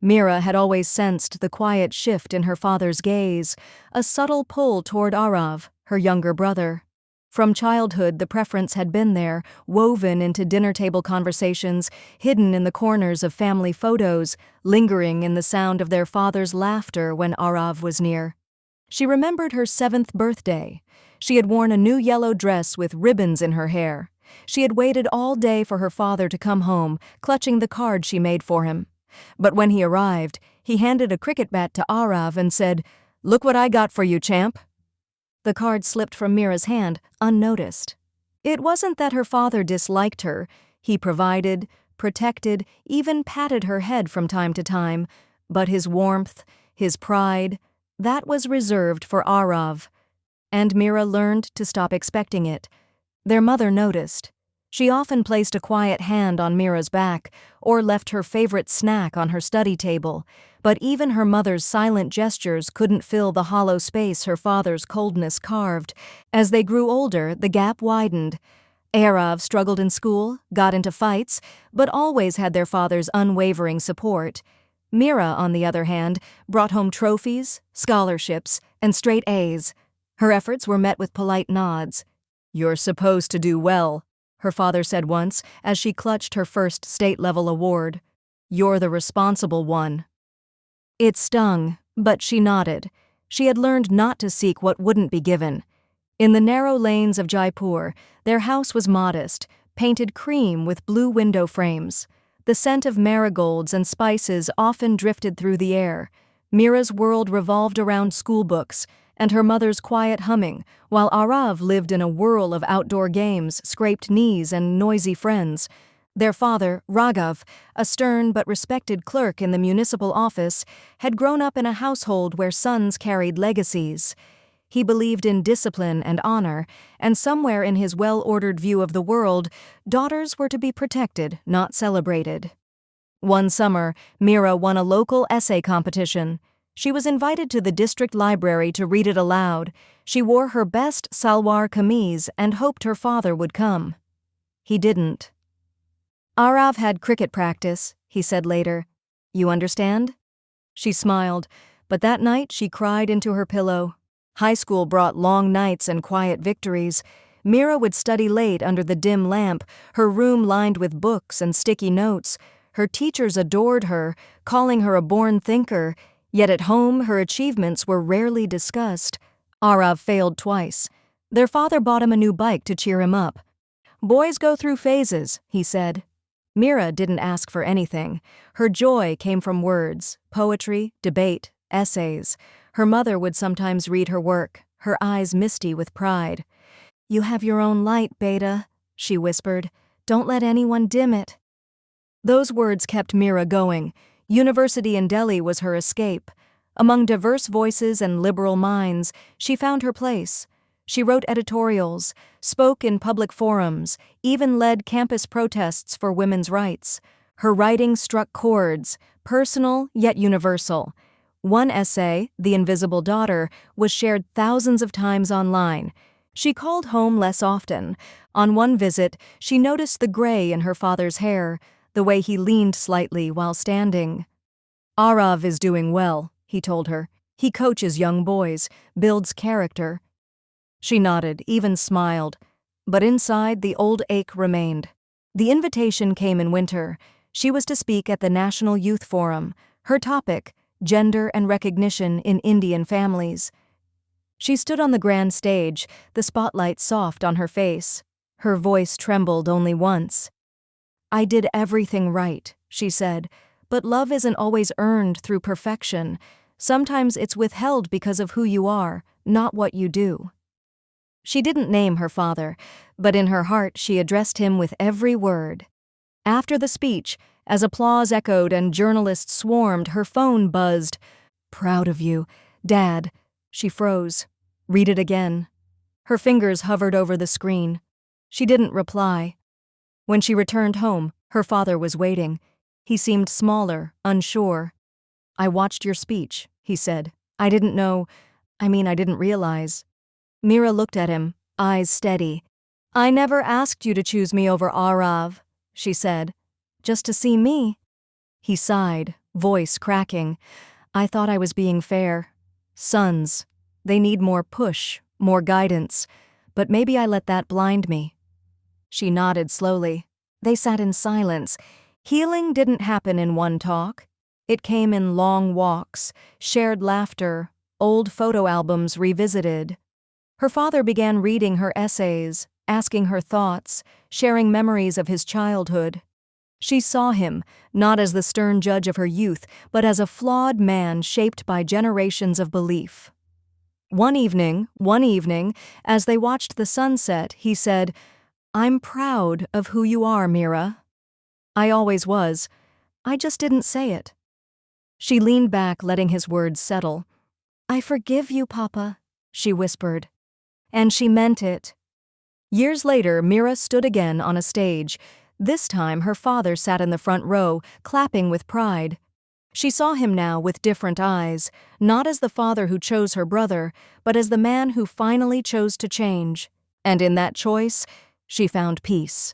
Mira had always sensed the quiet shift in her father's gaze, a subtle pull toward Arav, her younger brother. From childhood, the preference had been there, woven into dinner-table conversations, hidden in the corners of family photos, lingering in the sound of their father's laughter when Arav was near. She remembered her 7th birthday. She had worn a new yellow dress with ribbons in her hair. She had waited all day for her father to come home, clutching the card she made for him. But when he arrived, he handed a cricket bat to Arav and said, "Look what I got for you, champ." The card slipped from Mira's hand, unnoticed. It wasn't that her father disliked her. He provided, protected, even patted her head from time to time. But his warmth, his pride, that was reserved for Arav. And Mira learned to stop expecting it. Their mother noticed. She often placed a quiet hand on Mira's back or left her favorite snack on her study table, but even her mother's silent gestures couldn't fill the hollow space her father's coldness carved. As they grew older, the gap widened. Arav struggled in school, got into fights, but always had their father's unwavering support. Mira, on the other hand, brought home trophies, scholarships, and straight A's. Her efforts were met with polite nods. "You're supposed to do well," her father said once as she clutched her first state-level award. "You're the responsible one." It stung, but she nodded. She had learned not to seek what wouldn't be given. In the narrow lanes of Jaipur, their house was modest, painted cream with blue window frames. The scent of marigolds and spices often drifted through the air. Mira's world revolved around schoolbooks and her mother's quiet humming, while Arav lived in a whirl of outdoor games, scraped knees, and noisy friends. Their father, Raghav, a stern but respected clerk in the municipal office, had grown up in a household where sons carried legacies. He believed in discipline and honor, and somewhere in his well-ordered view of the world, daughters were to be protected, not celebrated. One summer, Mira won a local essay competition. She was invited to the district library to read it aloud. She wore her best salwar kameez and hoped her father would come. He didn't. "Arav had cricket practice," he said later. "You understand?" She smiled, but that night she cried into her pillow. High school brought long nights and quiet victories. Mira would study late under the dim lamp, her room lined with books and sticky notes. Her teachers adored her, calling her a born thinker, yet at home her achievements were rarely discussed. Arav failed twice. Their father bought him a new bike to cheer him up. "Boys go through phases," he said. Mira didn't ask for anything. Her joy came from words, poetry, debate, essays. Her mother would sometimes read her work, her eyes misty with pride. "You have your own light, Beta," she whispered. "Don't let anyone dim it." Those words kept Mira going. University in Delhi was her escape. Among diverse voices and liberal minds, she found her place. She wrote editorials, spoke in public forums, even led campus protests for women's rights. Her writing struck chords, personal yet universal. One essay, "The Invisible Daughter," was shared thousands of times online. She called home less often. On one visit, she noticed the gray in her father's hair, the way he leaned slightly while standing. "Arav is doing well," he told her. "He coaches young boys, builds character." She nodded, even smiled. But inside, the old ache remained. The invitation came in winter. She was to speak at the National Youth Forum. Her topic, gender and recognition in Indian families. She stood on the grand stage, the spotlight soft on her face. Her voice trembled only once. "I did everything right," she said, "but love isn't always earned through perfection. Sometimes it's withheld because of who you are, not what you do." She didn't name her father, but in her heart she addressed him with every word. After the speech, as applause echoed and journalists swarmed, her phone buzzed. "Proud of you, Dad." She froze. "Read it again." Her fingers hovered over the screen. She didn't reply. When she returned home, her father was waiting. He seemed smaller, unsure. "I watched your speech," he said. I didn't realize." Mira looked at him, eyes steady. "I never asked you to choose me over Arav," she said. "Just to see me." He sighed, voice cracking. I thought I was being fair. Sons. They need more push, more guidance. But maybe I let that blind me. She nodded slowly. They sat in silence. Healing didn't happen in one talk. It came in long walks, shared laughter, old photo albums revisited. Her father began reading her essays, asking her thoughts, sharing memories of his childhood. She saw him, not as the stern judge of her youth, but as a flawed man shaped by generations of belief. One evening, as they watched the sunset, he said, "I'm proud of who you are, Mira." "I always was. I just didn't say it." She leaned back, letting his words settle. "I forgive you, Papa," she whispered. And she meant it. Years later, Mira stood again on a stage. This time, her father sat in the front row, clapping with pride. She saw him now with different eyes, not as the father who chose her brother, but as the man who finally chose to change. And in that choice, she found peace.